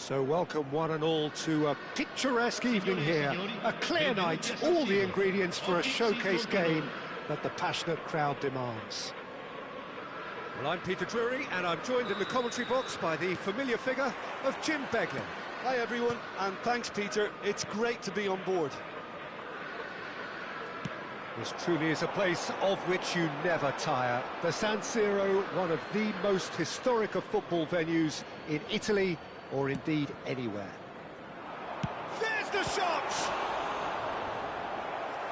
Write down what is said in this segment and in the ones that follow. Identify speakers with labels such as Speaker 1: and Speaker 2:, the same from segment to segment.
Speaker 1: So welcome one and all to a picturesque evening here, a clear night, all the ingredients for a showcase game that the passionate crowd demands. Well, I'm Peter Drury, and I'm joined in the commentary box by the familiar figure of Jim Beglin.
Speaker 2: Hi everyone, and thanks Peter, it's great to be on board.
Speaker 1: This truly is a place of which you never tire. The San Siro, one of the most historic of football venues in Italy, or indeed anywhere. There's the shot!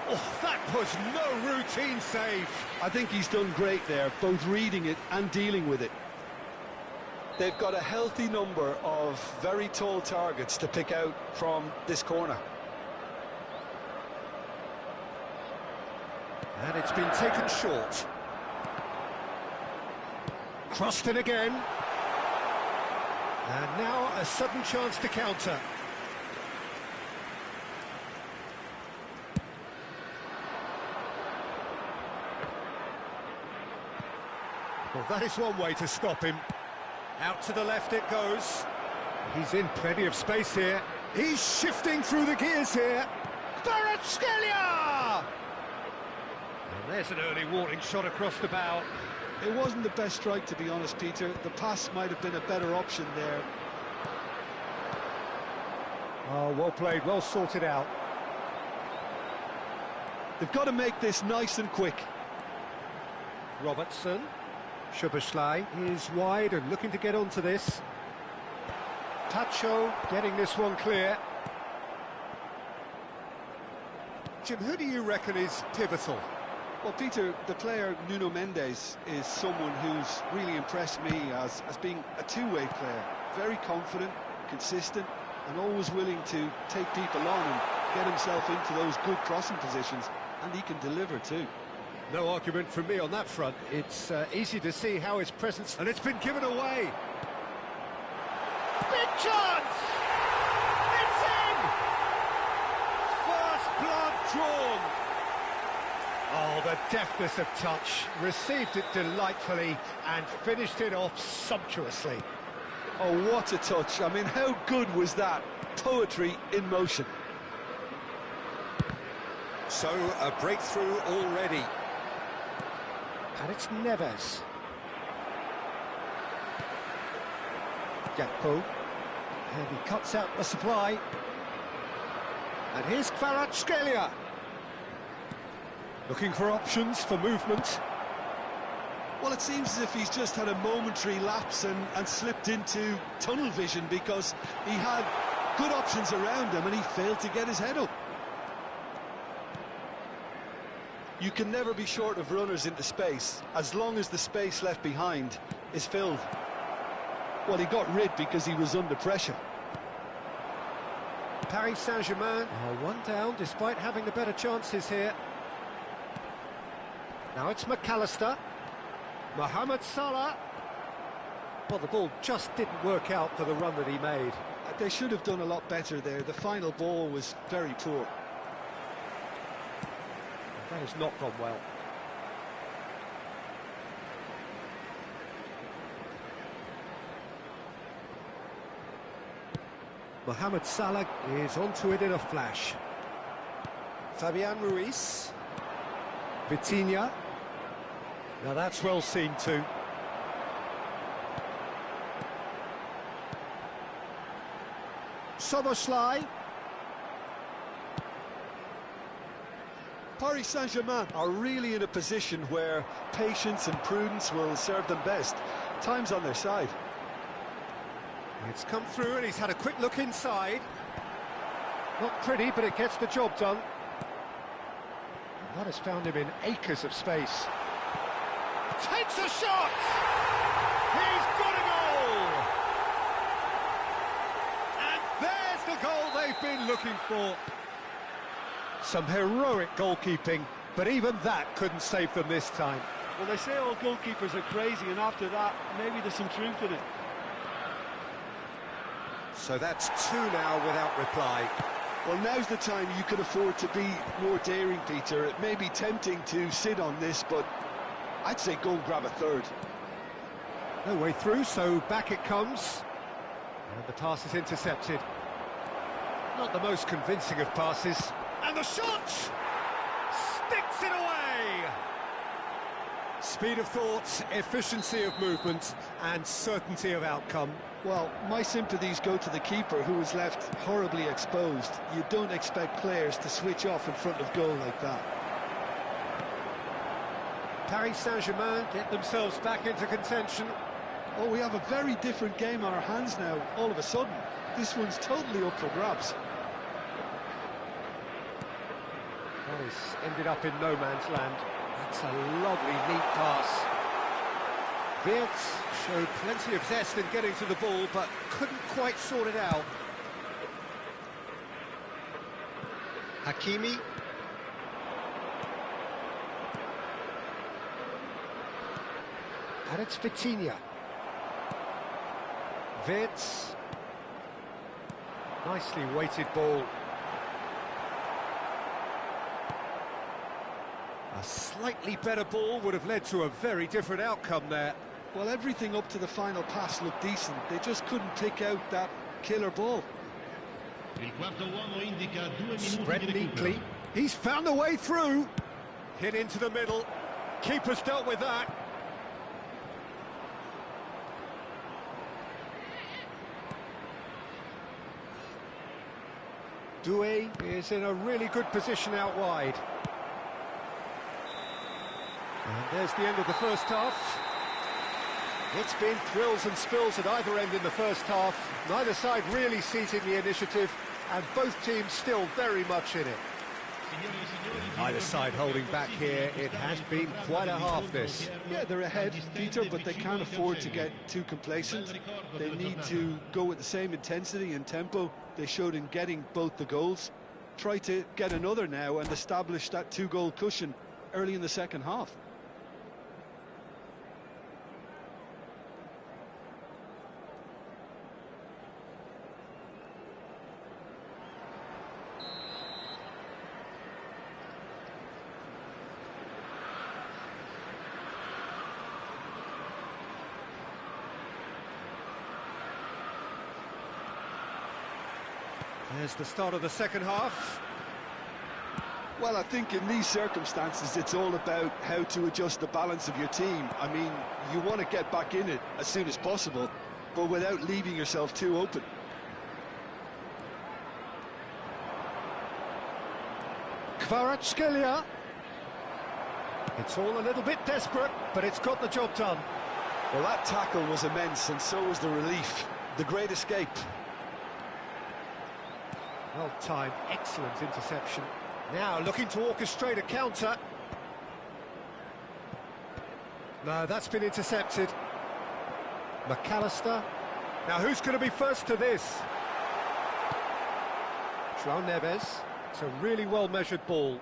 Speaker 1: Oh, that was no routine save.
Speaker 2: I think he's done great there, both reading it and dealing with it. They've got a healthy number of very tall targets to pick out from this corner.
Speaker 1: And it's been taken short. Crossed in again. And now a sudden chance to counter. Well, that is one way to stop him. Out to the left it goes. He's in plenty of space here. He's shifting through the gears here. Kvaratskhelia! And there's an early warning shot across the bow.
Speaker 2: It wasn't the best strike, to be honest, Peter. The pass might have been a better option there.
Speaker 1: Oh, well played, well sorted out.
Speaker 2: They've got to make this nice and quick.
Speaker 1: Robertson. Szoboszlai is wide and looking to get onto this. Tacho getting this one clear. Jim, who do you reckon is pivotal?
Speaker 2: Well, Peter, the player Nuno Mendes is someone who's really impressed me as being a two-way player. Very confident, consistent, and always willing to take people on and get himself into those good crossing positions, and he can deliver too.
Speaker 1: No argument from me on that front. It's easy to see how his presence... And it's been given away! Big chance! It's in! First blood drawn! Oh, the deftness of touch. Received it delightfully and finished it off sumptuously.
Speaker 2: Oh, what a touch. I mean, how good was that? Poetry in motion.
Speaker 1: So, a breakthrough already. And it's Neves. Gakpo. And he cuts out the supply. And here's Kvaratskhelia. Looking for options for movement.
Speaker 2: Well, it seems as if he's just had a momentary lapse and slipped into tunnel vision, because he had good options around him and he failed to get his head up. You can never be short of runners into space, as long as the space left behind is filled. Well, he got rid because he was under pressure.
Speaker 1: Paris Saint-Germain are one down despite having the better chances here. Now it's McAllister. Mohamed Salah. Well, the ball just didn't work out for the run that he made.
Speaker 2: They should have done a lot better there. The final ball was very poor.
Speaker 1: That has not gone well. Mohamed Salah is onto it in a flash. Fabian Ruiz. Vitinha. Now that's well seen too. Szoboszlai.
Speaker 2: Paris Saint-Germain are really in a position where patience and prudence will serve them best. Time's on their side.
Speaker 1: It's come through and he's had a quick look inside. Not pretty, but it gets the job done. And that has found him in acres of space. Takes a shot! He's got a goal! And there's the goal they've been looking for. Some heroic goalkeeping, but even that couldn't save them this time.
Speaker 2: Well, they say all goalkeepers are crazy, and after that, maybe there's some truth in it.
Speaker 1: So that's two now without reply.
Speaker 2: Well, now's the time you can afford to be more daring, Peter. It may be tempting to sit on this, but I'd say go and grab a third.
Speaker 1: No way through, so back it comes. And the pass is intercepted. Not the most convincing of passes. And the shot! Sticks it away! Speed of thought, efficiency of movement, and certainty of outcome.
Speaker 2: Well, my sympathies go to the keeper, who was left horribly exposed. You don't expect players to switch off in front of goal like that.
Speaker 1: Paris Saint-Germain get themselves back into contention.
Speaker 2: Oh, we have a very different game on our hands now, all of a sudden. This one's totally up for grabs.
Speaker 1: Well, he's ended up in no man's land. That's a lovely, neat pass. Wirtz showed plenty of zest in getting to the ball, but couldn't quite sort it out. Hakimi. And it's Vitinha. Wirtz. Nicely weighted ball. A slightly better ball would have led to a very different outcome there.
Speaker 2: Well, everything up to the final pass looked decent. They just couldn't pick out that killer ball.
Speaker 1: Spread neatly. He's found a way through. Hit into the middle. Keeper's dealt with that. Doué is in a really good position out wide. And there's the end of the first half. It's been thrills and spills at either end in the first half. Neither side really seizing the initiative, and both teams still very much in it. Either side holding back here. It has been quite a half, this.
Speaker 2: Yeah, they're ahead, Peter, but they can't afford to get too complacent. They need to go with the same intensity and tempo they showed in getting both the goals. Try to get another now and establish that two-goal cushion early in the second half.
Speaker 1: There's the start of the second half.
Speaker 2: Well, I think in these circumstances, it's all about how to adjust the balance of your team. I mean, you want to get back in it as soon as possible, but without leaving yourself too open.
Speaker 1: Kvaratskhelia. It's all a little bit desperate, but it's got the job done.
Speaker 2: Well, that tackle was immense, and so was the relief. The great escape.
Speaker 1: Well timed, excellent interception. Now looking to orchestrate a counter. No, that's been intercepted. McAllister. Now who's going to be first to this? João Neves. It's a really well-measured ball.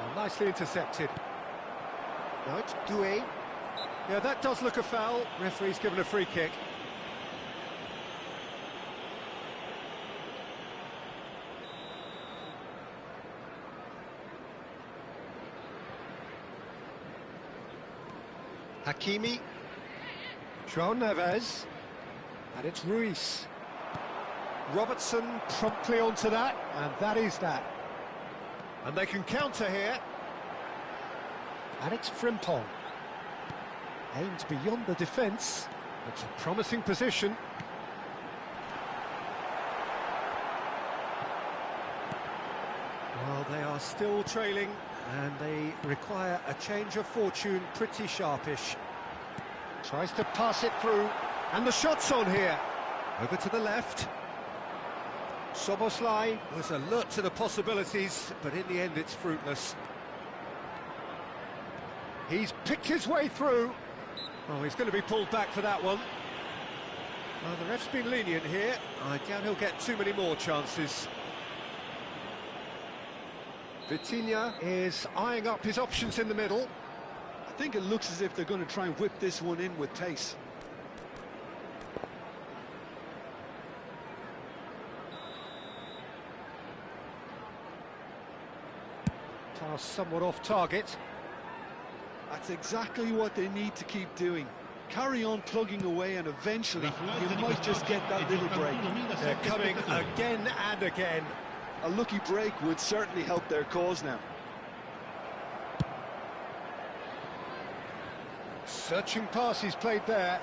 Speaker 1: Oh, nicely intercepted. Now it's Doué. Yeah, that does look a foul. Referee's given a free kick. Hakimi. João Neves. And it's Ruiz. Robertson promptly onto that, and that is that. And they can counter here. And it's Frimpong. Aims beyond the defence. It's a promising position. Well, they are still trailing, and they require a change of fortune pretty sharpish. Tries to pass it through, and the shot's on here. Over to the left. Soboslai was alert to the possibilities, but in the end it's fruitless. He's picked his way through. Oh, he's going to be pulled back for that one. Well, the ref's been lenient here. I doubt he'll get too many more chances. Vitinha is eyeing up his options in the middle.
Speaker 2: I think it looks as if they're going to try and whip this one in with pace.
Speaker 1: Pass somewhat off target.
Speaker 2: That's exactly what they need to keep doing. Carry on plugging away and eventually you might just get that little break.
Speaker 1: They're coming again and again.
Speaker 2: A lucky break would certainly help their cause now.
Speaker 1: Searching pass he's played there.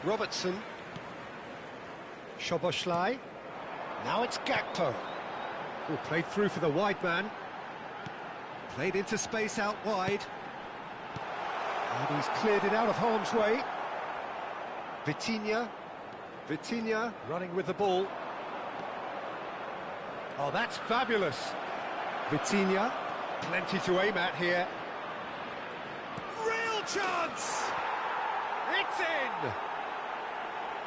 Speaker 1: Robertson. Szoboszlai. Now it's Gakpo. Oh, played through for the wide man. Played into space out wide. And he's cleared it out of harm's way. Vitinha. Vitinha running with the ball. Oh, that's fabulous. Vitinha. Plenty to aim at here. Real chance! It's in!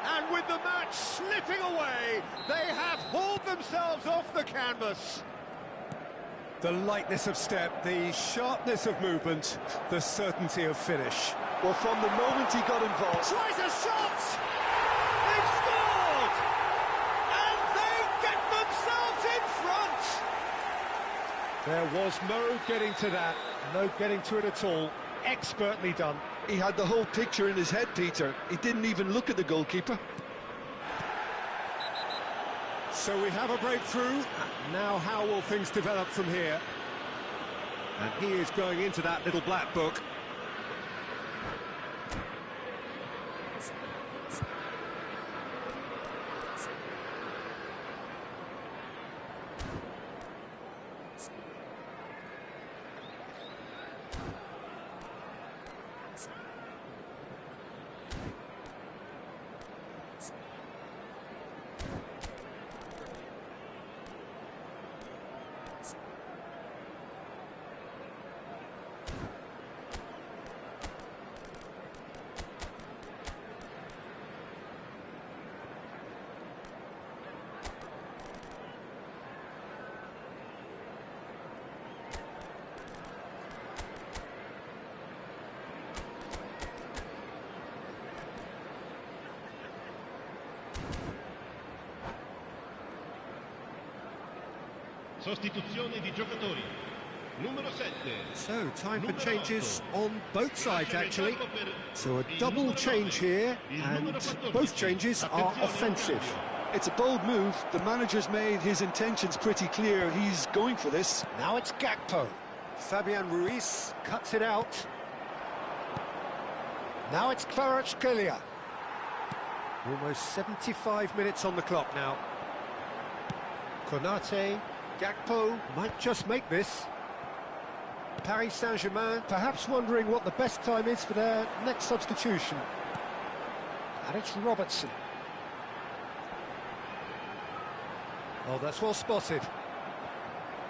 Speaker 1: And with the match slipping away, they have hauled themselves off the canvas. The lightness of step, the sharpness of movement, the certainty of finish.
Speaker 2: Well, from the moment he got involved...
Speaker 1: Tries a shot! They've scored! And they get themselves in front! There was no getting to that, no getting to it at all. Expertly done.
Speaker 2: He had the whole picture in his head, Peter. He didn't even look at the goalkeeper.
Speaker 1: So we have a breakthrough. Now how will things develop from here? And he is going into that little black book.
Speaker 3: Sostituzione di giocatori. Numero 7.
Speaker 1: So, time for changes on both sides, actually. So a double change here, and both changes are offensive.
Speaker 2: It's a bold move. The manager's made his intentions pretty clear. He's going for this.
Speaker 1: Now it's Gakpo. Fabian Ruiz cuts it out. Now it's Kvaratskhelia. Almost 75 minutes on the clock now. Konate. Gakpo might just make this. Paris Saint-Germain perhaps wondering what the best time is for their next substitution. And it's Robertson. Oh, that's well spotted.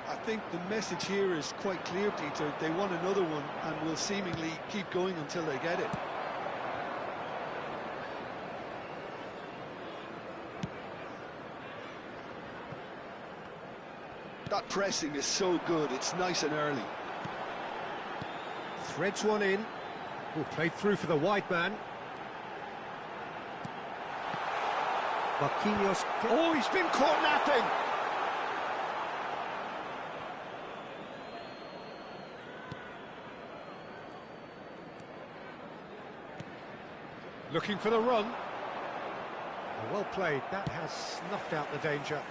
Speaker 2: I think the message here is quite clear, Peter. They want another one and will seemingly keep going until they get it. That pressing is so good, it's nice and early.
Speaker 1: Threads one in. Oh, played through for the wide man. Marquinhos. Oh, he's been caught napping. Looking for the run. Oh, well played. That has snuffed out the danger.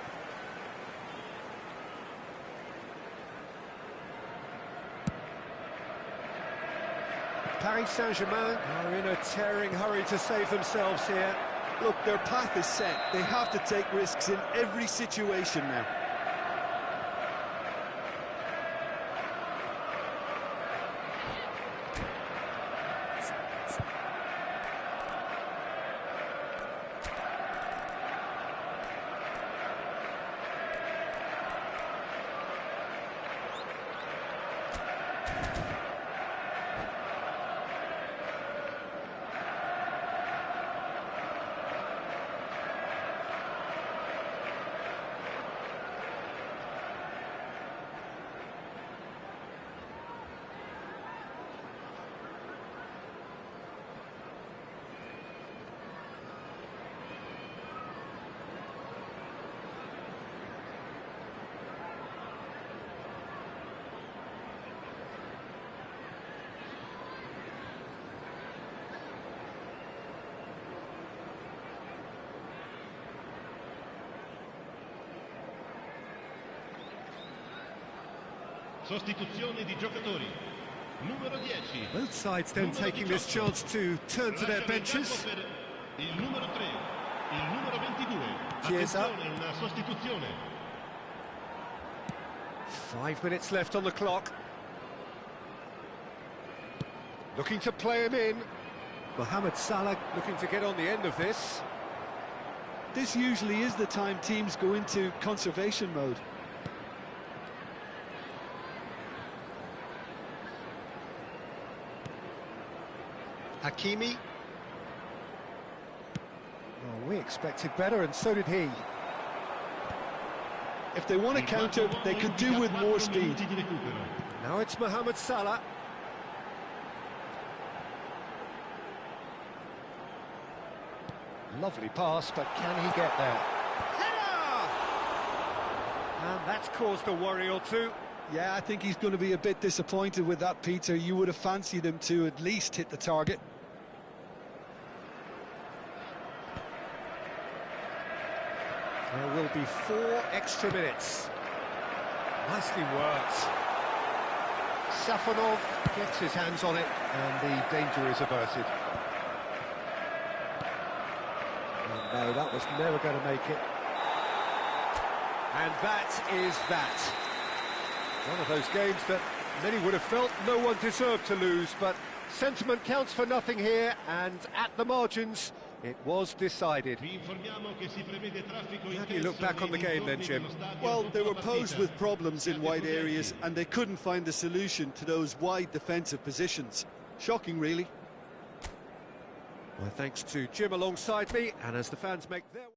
Speaker 1: Paris Saint-Germain are in a tearing hurry to save themselves here.
Speaker 2: Look, their path is set. They have to take risks in every situation now.
Speaker 3: Sostituzione di giocatori. Numero 10.
Speaker 1: Both sides then
Speaker 3: Numero
Speaker 1: taking this
Speaker 3: 18.
Speaker 1: chance to turn to their
Speaker 3: Lasciano il campo
Speaker 1: benches.
Speaker 3: per il numero 3, il numero 22.
Speaker 1: Chiesa.
Speaker 3: Attenzione, una sostituzione.
Speaker 1: 5 minutes left on the clock. Looking to play him in. Mohamed Salah looking to get on the end of this.
Speaker 2: This usually is the time teams go into conservation mode.
Speaker 1: Hakimi. Well, we expected better, and so did he.
Speaker 2: If they want to counter, they could do with more speed.
Speaker 1: Now it's Mohamed Salah. Lovely pass, but can he get there? Header! And that's caused a worry or two.
Speaker 2: Yeah, I think he's going to be a bit disappointed with that, Peter. You would have fancied him to at least hit the target.
Speaker 1: There will be 4 extra minutes. Nicely worked. Safonov gets his hands on it, and the danger is averted. Oh, no, that was never going to make it. And that is that. One of those games that many would have felt no one deserved to lose, but sentiment counts for nothing here, and at the margins, it was decided. How do you look back on the game then, Jim?
Speaker 2: Well, they were posed with problems in wide areas, and they couldn't find the solution to those wide defensive positions. Shocking, really.
Speaker 1: Well, thanks to Jim alongside me, and as the fans make their...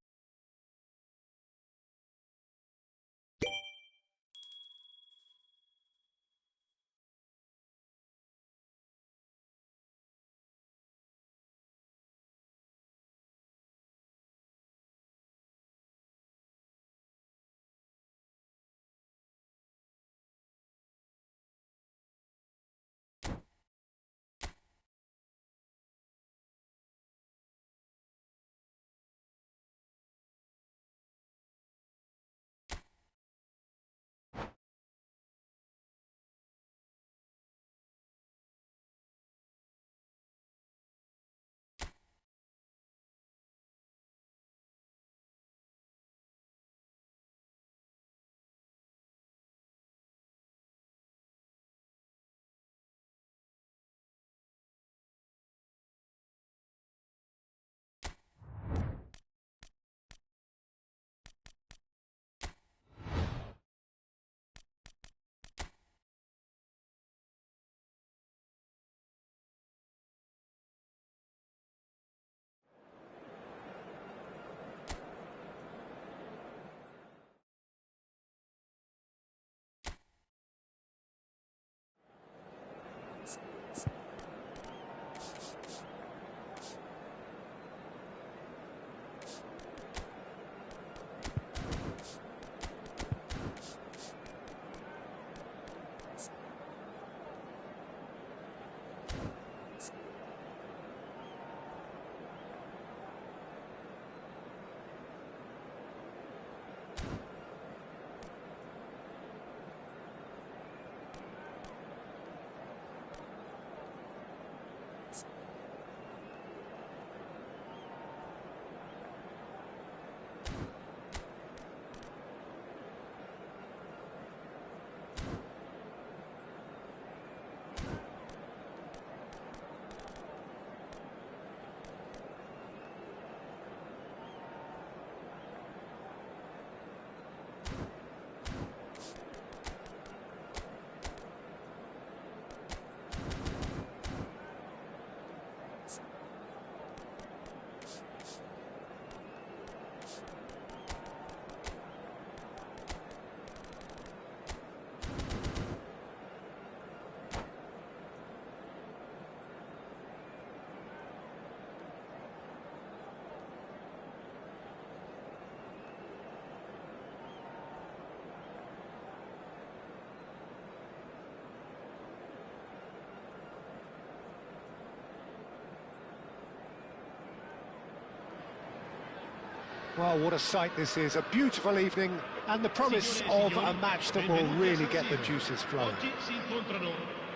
Speaker 1: Well, what a sight this is, a beautiful evening, and the promise of a match that will really get the juices flowing.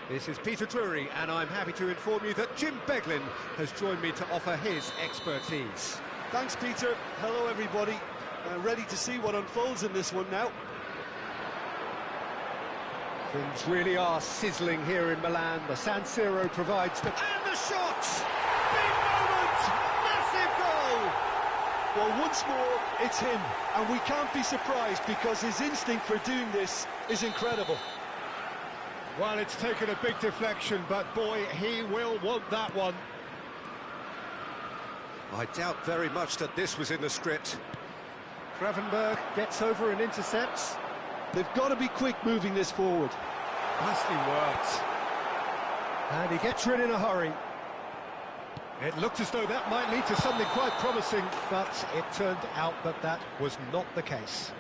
Speaker 1: This is Peter Drury, and I'm happy to inform you that Jim Beglin has joined me to offer his expertise.
Speaker 2: Thanks, Peter. Hello, everybody. Ready to see what unfolds in this one now.
Speaker 1: Things really are sizzling here in Milan. The San Siro provides the... And the shot! Big moment! Massive goal!
Speaker 2: Well, once more, it's him, and we can't be surprised because his instinct for doing this is incredible.
Speaker 1: Well, it's taken a big deflection, but boy, he will want that one. I doubt very much that this was in the script. Gravenberg gets over and intercepts.
Speaker 2: They've got to be quick moving this forward.
Speaker 1: Nicely worked. And he gets rid in a hurry. It looked as though that might lead to something quite promising, but it turned out that that was not the case.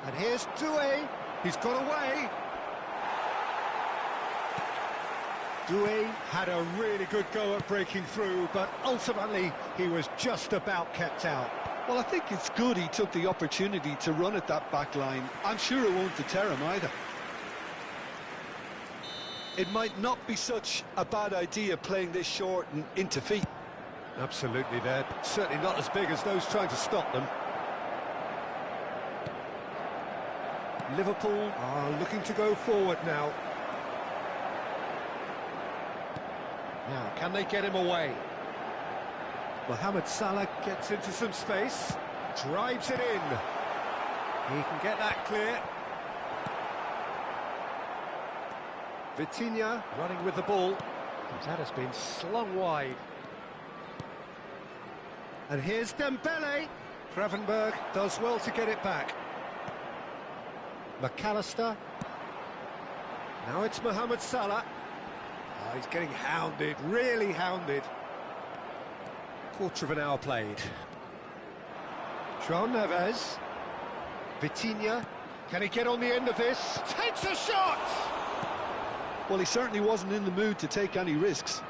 Speaker 1: And here's Doué. He's got away. Doué had a really good go at breaking through, but ultimately he was just about kept out.
Speaker 2: Well, I think it's good he took the opportunity to run at that back line. I'm sure it won't deter him either. It might not be such a bad idea playing this short and into feet.
Speaker 1: Absolutely, they're certainly not as big as those trying to stop them. Liverpool are looking to go forward now. Now, can they get him away? Mohamed Salah gets into some space, drives it in. He can get that clear. Vitinha running with the ball. That has been slung wide. And here's Dembele. Gravenberg does well to get it back. McAllister. Now it's Mohamed Salah. Oh, he's getting hounded, really hounded. Quarter of an hour played. João Neves. Vitinha. Can he get on the end of this? Takes a shot!
Speaker 2: Well, he certainly wasn't in the mood to take any risks.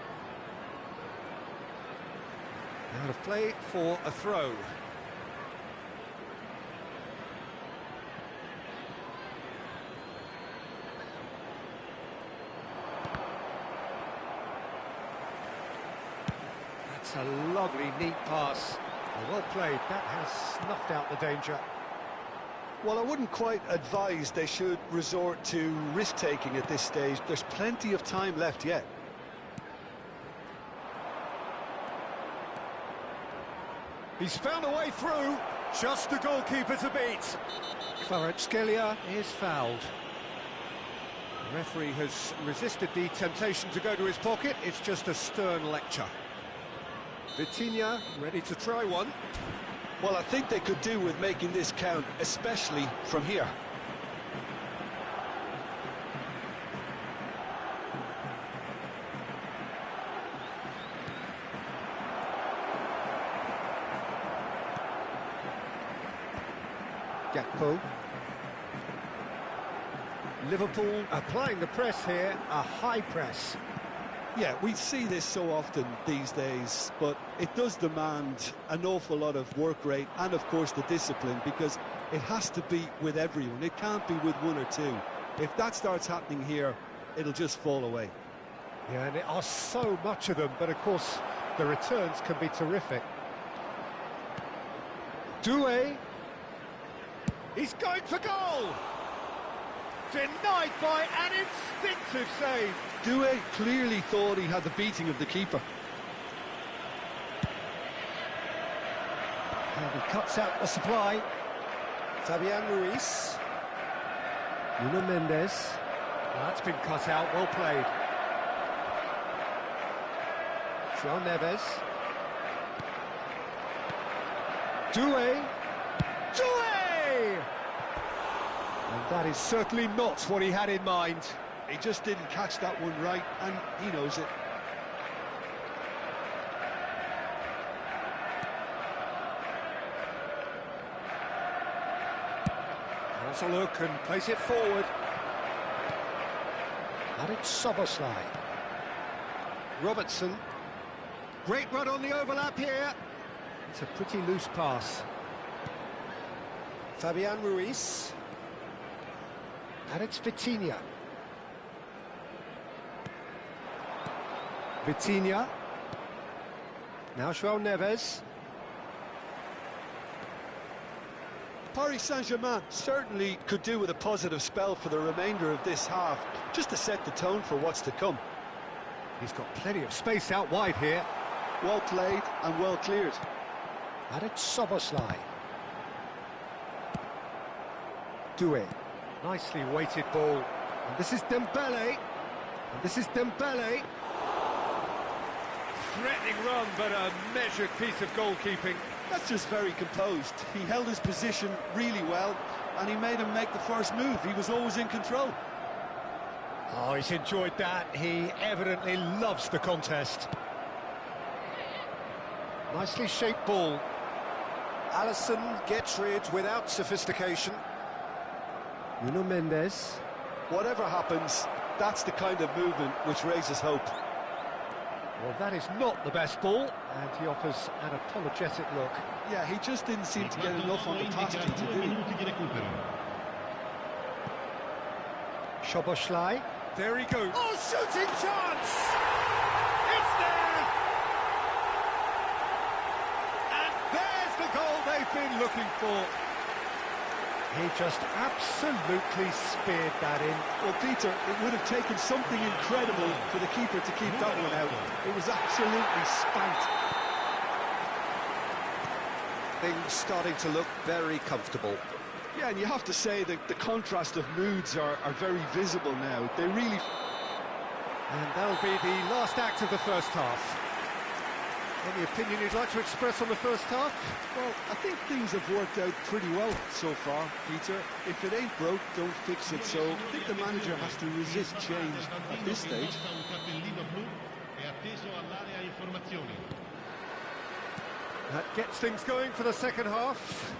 Speaker 1: Out of play for a throw. That's a lovely, neat pass. Well played. That has snuffed out the danger.
Speaker 2: Well, I wouldn't quite advise they should resort to risk-taking at this stage. There's plenty of time left yet.
Speaker 1: He's found a way through. Just the goalkeeper to beat. Kvaratskhelia is fouled. The referee has resisted the temptation to go to his pocket. It's just a stern lecture. Vitinha ready to try one.
Speaker 2: Well, I think they could do with making this count, especially from here.
Speaker 1: Gakpo. Liverpool applying the press here, a high press.
Speaker 2: Yeah, we see this so often these days, but it does demand an awful lot of work rate and, of course, the discipline, because it has to be with everyone. It can't be with one or two. If that starts happening here, it'll just fall away.
Speaker 1: Yeah, and there are so much of them, but, of course, the returns can be terrific. Doué. He's going for goal! Denied by an instinctive save.
Speaker 2: Doué clearly thought he had the beating of the keeper.
Speaker 1: And he cuts out the supply. Fabian Ruiz. Nuno Mendes. That's been cut out, well played. João Neves. Doué. Doué! And that is certainly not what he had in mind.
Speaker 2: He just didn't catch that one right, and he knows it.
Speaker 1: a look and plays it forward. And it's Soboslai. Robertson. Great run on the overlap here. It's a pretty loose pass. Fabian Ruiz. And it's Vitinha. Vitinha. Now João Neves.
Speaker 2: Paris Saint-Germain certainly could do with a positive spell for the remainder of this half, just to set the tone for what's to come.
Speaker 1: He's got plenty of space out wide here.
Speaker 2: Well played and well cleared.
Speaker 1: And it's Soboslai. Doué. Nicely weighted ball. And this is Dembele. And this is Dembele. Threatening run, but a measured piece of goalkeeping.
Speaker 2: That's just very composed. He held his position really well, and he made him make the first move. He was always in control.
Speaker 1: Oh, he's enjoyed that. He evidently loves the contest. Nicely shaped ball. Alisson gets rid without sophistication. Nuno Mendes.
Speaker 2: Whatever happens, that's the kind of movement which raises hope.
Speaker 1: Well, that is not the best ball, and he offers an apologetic look.
Speaker 2: Yeah, he just didn't seem to get enough on the pass, did he?
Speaker 1: Szoboszlai. There he goes. Oh, shooting chance! It's there! And there's the goal they've been looking for. He just absolutely speared that in.
Speaker 2: Well, Peter, it would have taken something incredible for the keeper to keep that one out. It was absolutely spanked.
Speaker 1: Things starting to look very comfortable.
Speaker 2: Yeah, and you have to say that the contrast of moods are very visible now. They really...
Speaker 1: And that'll be the last act of the first half. Any opinion you'd like to express on the first half?
Speaker 2: Well, I think things have worked out pretty well so far, Peter. If it ain't broke, don't fix it. So I think the manager has to resist change at this stage.
Speaker 1: That gets things going for the second half.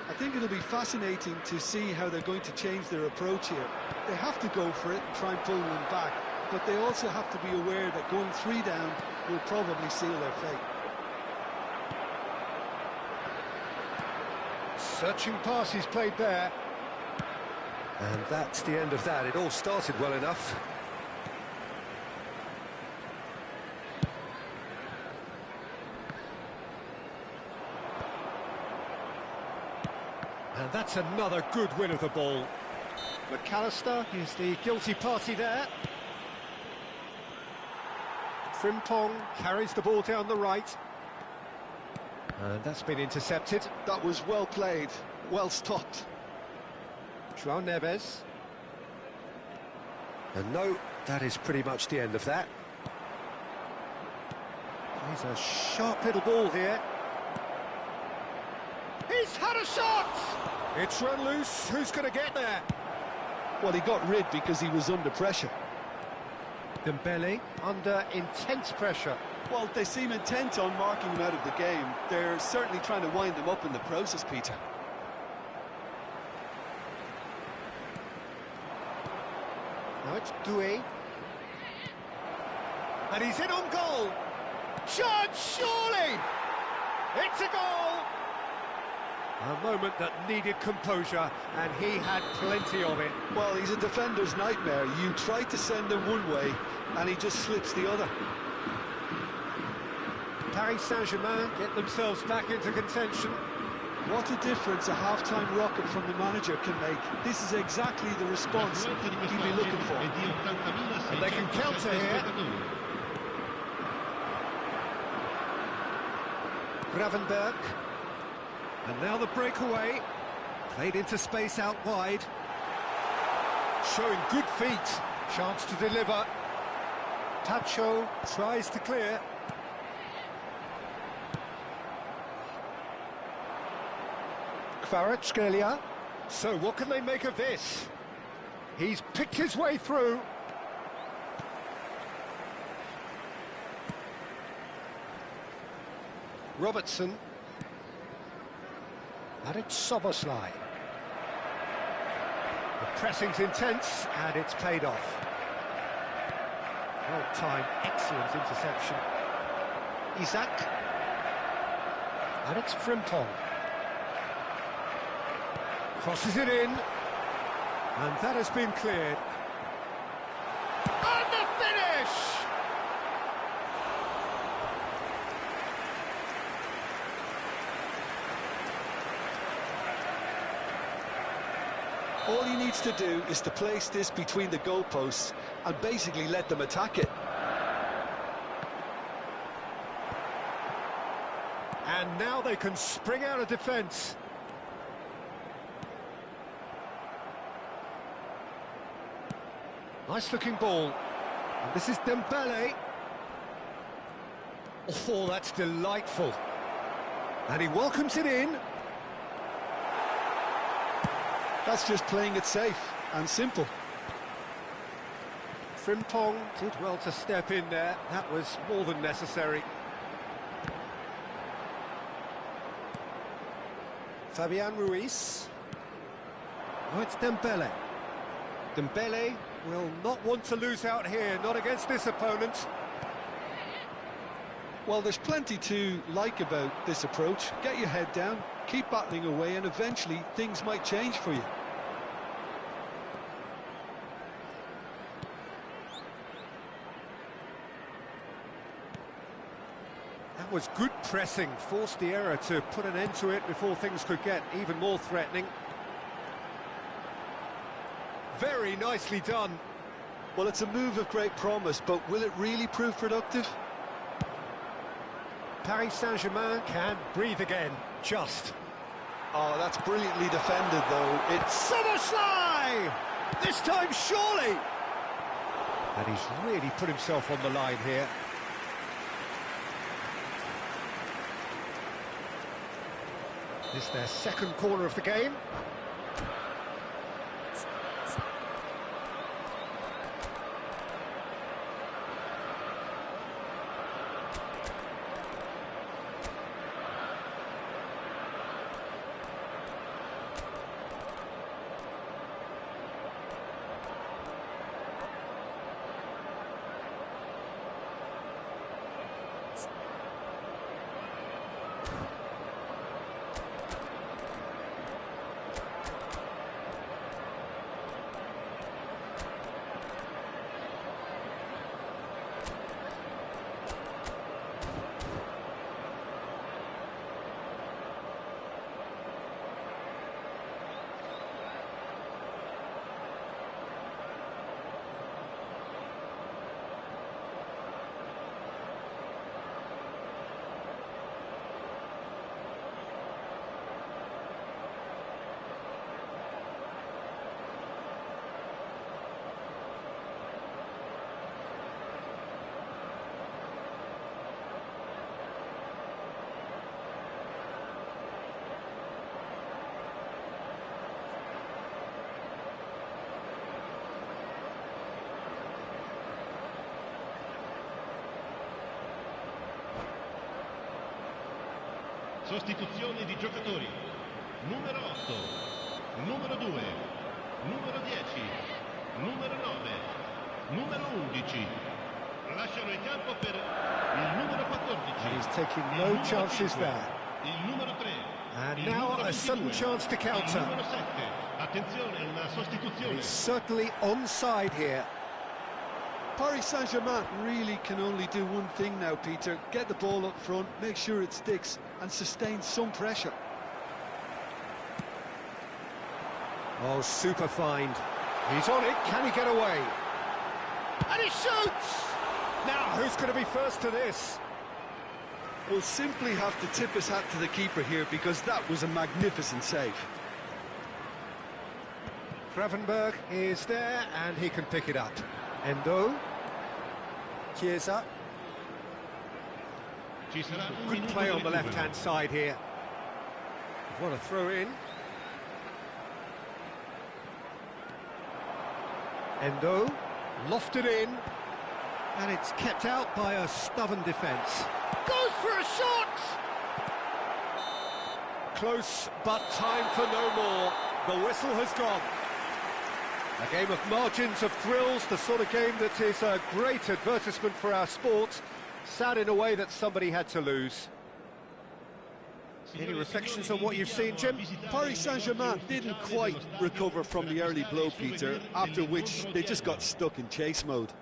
Speaker 2: I think it'll be fascinating to see how they're going to change their approach here. They have to go for it and try and pull one back, but they also have to be aware that going 3 down will probably seal their fate.
Speaker 1: Searching pass he's played there. And that's the end of that. It all started well enough. And that's another good win of the ball. McAllister is the guilty party there. Frimpong carries the ball down the right. And that's been intercepted.
Speaker 2: That was well played, well stopped.
Speaker 1: João Neves. And no, that is pretty much the end of that. He's a sharp little ball here. He's had a shot! It's run loose. Who's going to get there?
Speaker 2: Well, he got rid because he was under pressure.
Speaker 1: Dembele under intense pressure.
Speaker 2: Well, they seem intent on marking him out of the game. They're certainly trying to wind him up in the process, Peter.
Speaker 1: Now it's Doué. And he's in on goal. Judge, surely! It's a goal! A moment that needed composure, and he had plenty of it.
Speaker 2: Well, he's a defender's nightmare. You try to send him one way, and he just slips the other.
Speaker 1: Paris Saint-Germain get themselves back into contention.
Speaker 2: What a difference a half-time rocket from the manager can make. This is exactly the response he'd be looking for.
Speaker 1: And they can counter here. Gravenberg. And now the breakaway. Played into space out wide. Showing good feet. Chance to deliver. Tacho tries to clear. Kvaratskhelia. So what can they make of this? He's picked his way through. Robertson. And it's Soboslai. The pressing's intense, and it's paid off. Well-timed, excellent interception. Isaac. And it's Frimpong. Crosses it in. And that has been cleared. And the finish!
Speaker 2: All he needs to do is to place this between the goalposts and basically let them attack it.
Speaker 1: And now they can spring out of defence. Nice looking ball. And this is Dembele. Oh, that's delightful. And he welcomes it in.
Speaker 2: That's just playing it safe and simple.
Speaker 1: Frimpong did well to step in there. That was more than necessary. Fabian Ruiz. Oh, it's Dembele. Dembele will not want to lose out here, not against this opponent.
Speaker 2: Well, there's plenty to like about this approach. Get your head down, keep battling away, and eventually things might change for you.
Speaker 1: That was good pressing, forced the error to put an end to it before things could get even more threatening. Very nicely done.
Speaker 2: Well, it's a move of great promise, but will it really prove productive?
Speaker 1: Paris Saint-Germain can breathe again, just.
Speaker 2: Oh, that's brilliantly defended, though. It's...
Speaker 1: Soboslai! This time, surely! And he's really put himself on the line here. This is their second corner of the game.
Speaker 3: Sostituzioni di giocatori. Numero 8, numero 2, numero 10, numero 9, numero 11. Lasciano il campo per il numero 14.
Speaker 1: And he's taking no chances there.
Speaker 3: Il numero 3.
Speaker 1: And now a sudden chance to counter.
Speaker 3: Il numero 7. Attenzione, una sostituzione.
Speaker 1: He's certainly onside here.
Speaker 2: Paris Saint-Germain really can only do one thing now, Peter. Get the ball up front, make sure it sticks, and sustain some pressure.
Speaker 1: Oh, super find. He's on it, can he get away? And he shoots! Now, who's going to be first to this?
Speaker 2: We'll simply have to tip his hat to the keeper here, because that was a magnificent save.
Speaker 1: Gravenberg is there, and he can pick it up. Endo. Chiesa. Good play on the left-hand side here. What a throw-in. Endo. Lofted in. And it's kept out by a stubborn defence. Goes for a shot! Close, but time for no more. The whistle has gone. A game of margins of thrills, the sort of game that is a great advertisement for our sport. Sad in a way that somebody had to lose. Any reflections on what you've seen, Jim?
Speaker 2: Paris Saint-Germain didn't quite recover from the early blow, Peter, after which they just got stuck in chase mode.